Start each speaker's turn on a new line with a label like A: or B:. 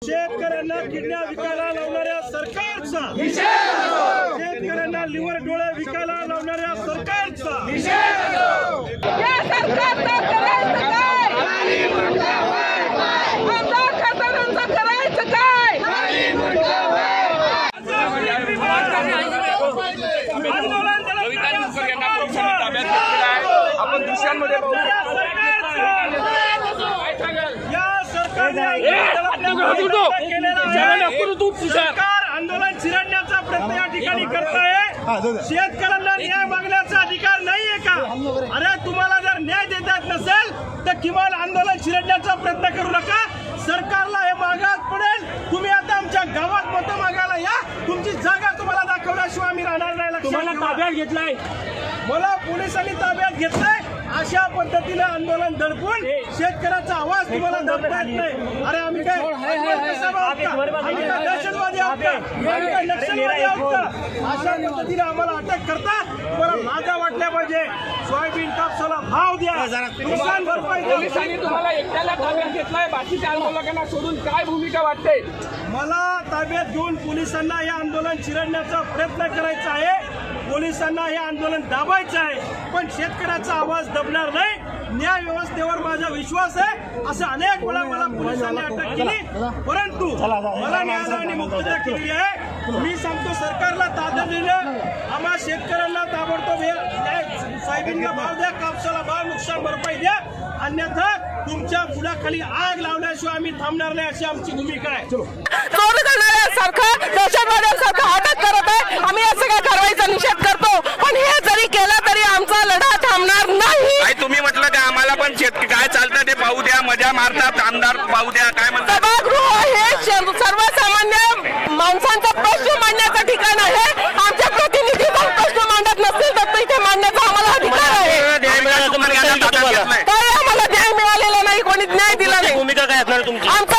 A: शेतकऱ्यांना किडन्या विकायला लावणाऱ्या सरकारचा शेतकऱ्यांना लिव्हर डोळे विकायला लावणाऱ्या सरकारचा
B: या सरकारचं करायचं काय? आमदार खासदारांचं करायचं काय?
A: आपण दृश्यांमध्ये सरकार आंदोलन चिरडण्याचा प्रयत्न या ठिकाणी करताय। शेतकऱ्यांना न्याय मागण्याचा अधिकार नाहीये का? अरे तुम्हाला जर न्याय देता येत नसेल तर किमान आंदोलन चिरडण्याचा प्रयत्न करू नका। सरकारला हे मागात पडेल। तुम्ही आता आमच्या गावात मतं मागायला या, तुमची जागा तुम्हाला दाखवल्याशिवाय आम्ही राहणार नाही।
C: तुम्हाला ताब्यात घेतलाय,
A: मला पोलिसांनी ताब्यात घेतलंय। अशा पद्धतीने आंदोलन दडपून शेतकऱ्याचा आवाज तुम्हाला दबता येत नाही। अरे आम्ही काय दहशतवादी आहोत का? आम्ही काय नक्षलवादी आहोत का? अशा पद्धतीने आम्हाला अटक करता तुम्हाला लाजा वाटल्या पाहिजे। सोयाबीन कापसाला भाव द्या, नुकसान भरपाई द्या।
C: पोलिसांनी तुम्हाला एकट्याला ताब्यात घेतलाय, बाकीच्या आंदोलकांना सोडून काय भूमिका वाटते?
A: मला ताब्यात घेऊन पोलिसांना हे आंदोलन चिरडण्याचा प्रयत्न करायचा आहे। पोलिसांना हे आंदोलन दाबायचं आहे, पण शेतकऱ्याचा आवाज दबणार नाही। न्याय व्यवस्थेवर माझा विश्वास आहे। असं अनेक वेळा मला पोलिसांनी अटक केली, परंतु मला न्यायालयाने मुक्तता केली आहे। मी सांगतो सरकारला तातडीने आम्हा शेतकऱ्यांना ताबडतोब सोयाबीनला भाव द्या, कापसाला भाव, नुकसान भरपाई द्या, अन्यथा तुमच्या बुडाखाली आग लावण्याशिवाय आम्ही थांबणार नाही, अशी आमची भूमिका आहे।
B: चोरी करणाऱ्यासारखं दहशतवाद्यांसारखं अटक करत आहे। आम्ही या सगळ्या कारवाईचा निषेध करतो, पण हे जरी केलं तरी आमचा लढा थांबणार नाही।
D: तुम्ही म्हटलं का आम्हाला पण काय चालतं ते पाहू द्या, मजा मारतात आमदार पाहू द्या, काय म्हणतात?
B: सभागृह हे सर्वसामान्य माणसांचा प्रश्न मांडण्याचं ठिकाण आहे। आमच्या प्रतिनिधी जर प्रश्न मांडत नसतील तर इथे मांडण्याचा आम्हाला अधिकार आहे।
D: तुम्हाला
B: काही आम्हाला न्याय मिळालेला नाही, कोणी न्याय दिला नाही।
C: भूमिका काय असणार तुमची?
B: आमचा